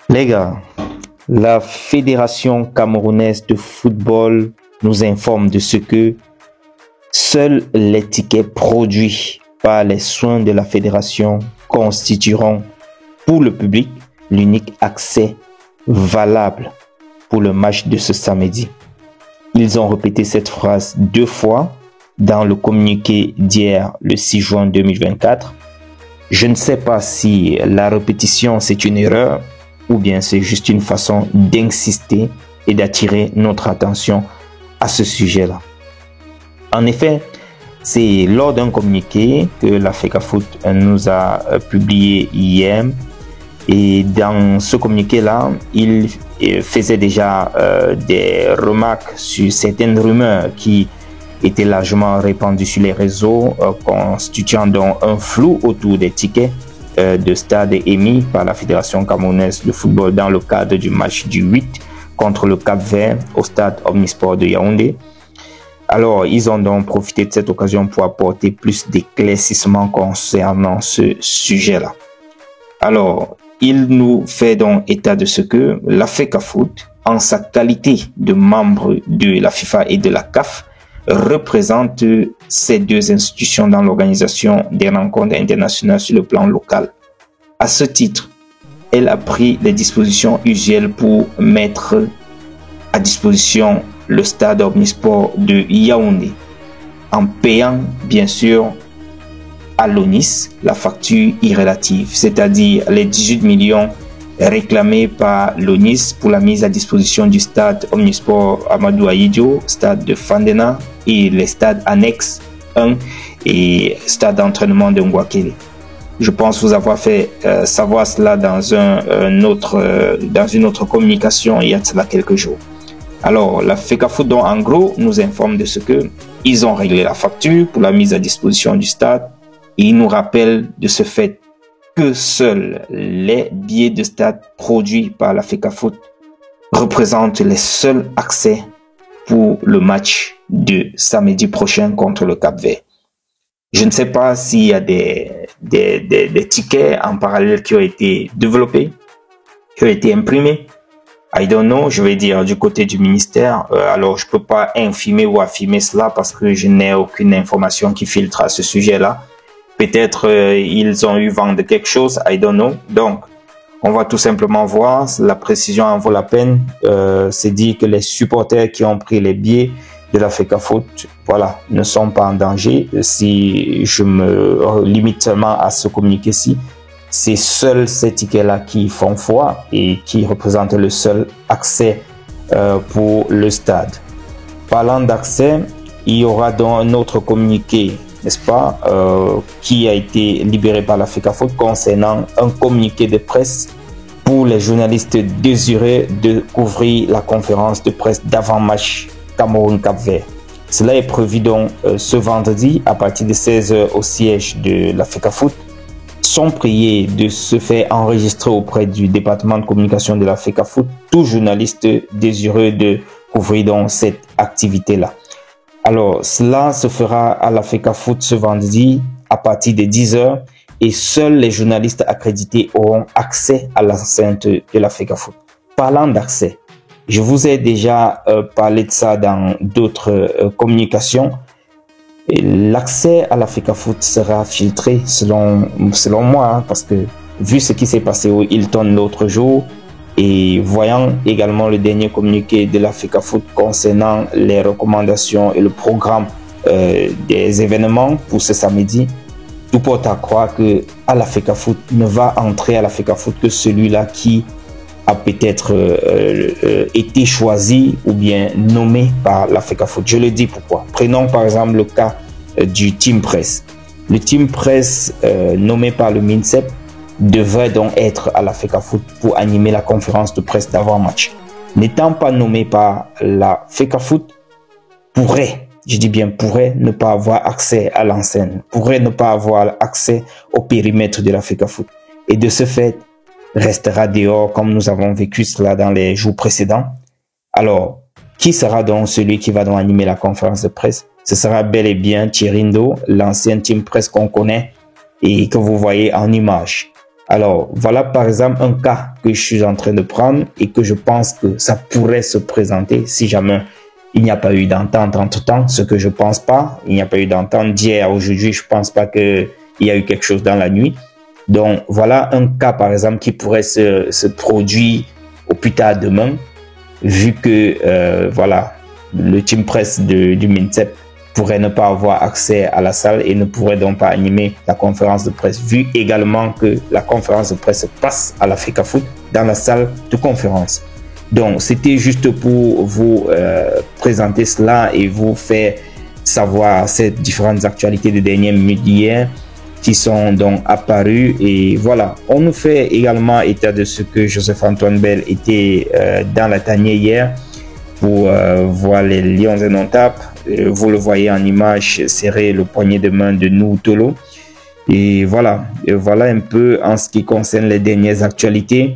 Les gars, la Fédération camerounaise de football nous informe de ce que seuls les tickets produits par les soins de la fédération constitueront pour le public l'unique accès valable pour le match de ce samedi. Ils ont répété cette phrase 2 fois dans le communiqué d'hier, le 6 juin 2024. Je ne sais pas si la répétition c'est une erreur ou bien c'est juste une façon d'insister et d'attirer notre attention à ce sujet-là. En effet, c'est lors d'un communiqué que la FECAFOOT nous a publié hier. Et dans ce communiqué-là, il faisait déjà des remarques sur certaines rumeurs qui étaient largement répandues sur les réseaux, constituant donc un flou autour des tickets de stade émis par la Fédération camerounaise de football dans le cadre du match du 8 contre le Cap-Vert au stade Omnisport de Yaoundé. Alors, ils ont donc profité de cette occasion pour apporter plus d'éclaircissements concernant ce sujet-là. Alors, il nous fait donc état de ce que la FECAFOOT, en sa qualité de membre de la FIFA et de la CAF, représente ces deux institutions dans l'organisation des rencontres internationales sur le plan local. À ce titre, elle a pris les dispositions usuelles pour mettre à disposition le stade Omnisport de Yaoundé, en payant bien sûr à l'ONIS la facture irrélative, c'est-à-dire les 18 millions réclamés par l'ONIS pour la mise à disposition du stade Omnisport Amadou Ahidjo, stade de Fandena et les stades annexes 1 et stade d'entraînement de Ngouakele. Je pense vous avoir fait savoir cela dans une autre communication il y a cela quelques jours. Alors, la FECAFOOT, donc, en gros, nous informe de ce que ils ont réglé la facture pour la mise à disposition du stade et ils nous rappellent de ce fait que seuls les billets de stade produits par la FECAFOOT représentent les seuls accès pour le match de samedi prochain contre le Cap-Vert. Je ne sais pas s'il y a des tickets en parallèle qui ont été développés, qui ont été imprimés. I don't know, je vais dire du côté du ministère. Alors, je peux pas infirmer ou affirmer cela parce que je n'ai aucune information qui filtre à ce sujet-là. Peut-être ils ont eu vent de quelque chose, I don't know. Donc, on va tout simplement voir. La précision en vaut la peine. C'est dit que les supporters qui ont pris les billets de la FECAFOOT, voilà, ne sont pas en danger. Si je me limite seulement à ce communiqué-ci, c'est seuls ces tickets-là qui font foi et qui représentent le seul accès pour le stade. Parlant d'accès, il y aura donc un autre communiqué, n'est-ce pas, qui a été libéré par la FECAFOOT concernant un communiqué de presse pour les journalistes désireux de couvrir la conférence de presse d'avant-match Cameroun-Cap-Vert. Cela est prévu donc ce vendredi à partir de 16h au siège de la FECAFOOT. Sont priés de se faire enregistrer auprès du département de communication de la FECAFOOT tout journaliste désireux de couvrir donc cette activité-là. Alors, cela se fera à la FECAFOOT ce vendredi à partir de 10h et seuls les journalistes accrédités auront accès à l'enceinte de la FECAFOOT. Parlant d'accès, je vous ai déjà parlé de ça dans d'autres communications. L'accès à la FECAFOOT sera filtré selon moi, hein, parce que vu ce qui s'est passé au Hilton l'autre jour et voyant également le dernier communiqué de la FECAFOOT concernant les recommandations et le programme des événements pour ce samedi, tout porte à croire que à la FECAFOOT ne va entrer à la FECAFOOT que celui-là qui a peut-être été choisi ou bien nommé par la FECAFOOT. Je le dis pourquoi. Prenons par exemple le cas du Team Press. Le Team Press nommé par le MINSEP devrait donc être à la FECAFOOT pour animer la conférence de presse d'avant-match. N'étant pas nommé par la FECAFOOT, pourrait, je dis bien pourrait, ne pas avoir accès à l'enseigne, pourrait ne pas avoir accès au périmètre de la FECAFOOT. Et de ce fait, restera dehors comme nous avons vécu cela dans les jours précédents. Alors, qui sera donc celui qui va donc animer la conférence de presse? Ce sera bel et bien Thierry Ndo, l'ancien Team Press qu'on connaît et que vous voyez en image. Alors, voilà par exemple un cas que je suis en train de prendre et que je pense que ça pourrait se présenter si jamais il n'y a pas eu d'entente entre-temps, ce que je pense pas. Il n'y a pas eu d'entente d'hier à aujourd'hui, je pense pas qu'il y a eu quelque chose dans la nuit. Donc, voilà un cas par exemple qui pourrait se produire au plus tard demain, vu que voilà, le team presse du MINSEP pourrait ne pas avoir accès à la salle et ne pourrait donc pas animer la conférence de presse, vu également que la conférence de presse passe à la FECAFOOT dans la salle de conférence. Donc, c'était juste pour vous présenter cela et vous faire savoir ces différentes actualités des dernières minutes d'hier qui sont donc apparues. Et voilà, on nous fait également état de ce que Joseph-Antoine Bell était dans la tanière hier pour voir les Lions indomptables. Vous le voyez en image, serrer le poignet de main de Noutolo. Et voilà un peu en ce qui concerne les dernières actualités.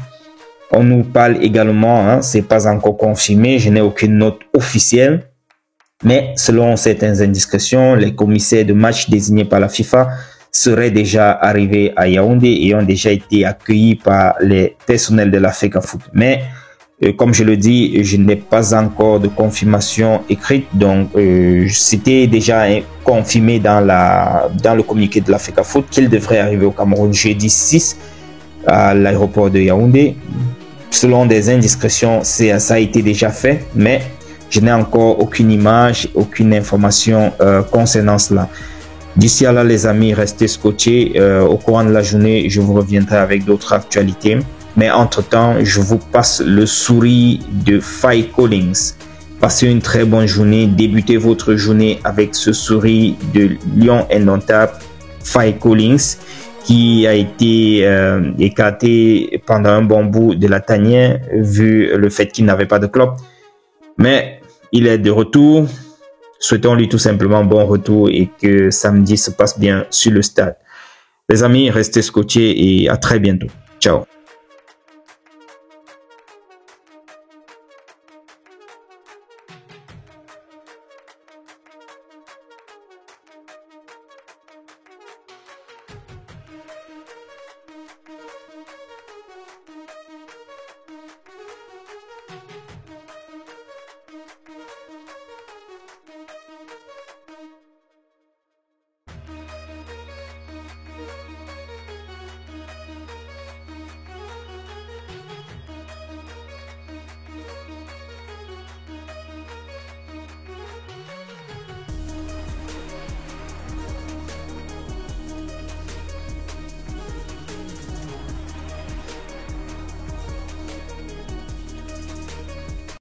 On nous parle également, hein, c'est pas encore confirmé, je n'ai aucune note officielle, mais selon certaines indiscrétions, les commissaires de match désignés par la FIFA seraient déjà arrivés à Yaoundé et ont déjà été accueillis par les personnels de la FECAFOOT. Mais comme je le dis, je n'ai pas encore de confirmation écrite, donc c'était déjà confirmé dans le communiqué de la FECAFOOT qu'il devrait arriver au Cameroun jeudi 6 à l'aéroport de Yaoundé. Selon des indiscrétions, ça a été déjà fait, mais je n'ai encore aucune image, aucune information concernant cela. D'ici à là, les amis, restez scotchés. Au courant de la journée, je vous reviendrai avec d'autres actualités. Mais entre-temps, je vous passe le sourire de Faye Collins. Passez une très bonne journée. Débutez votre journée avec ce sourire de Lion indomptable, Faye Collins, qui a été écarté pendant un bon bout de la tanière, vu le fait qu'il n'avait pas de club. Mais il est de retour. Souhaitons-lui tout simplement bon retour et que samedi se passe bien sur le stade. Les amis, restez scotchés et à très bientôt. Ciao.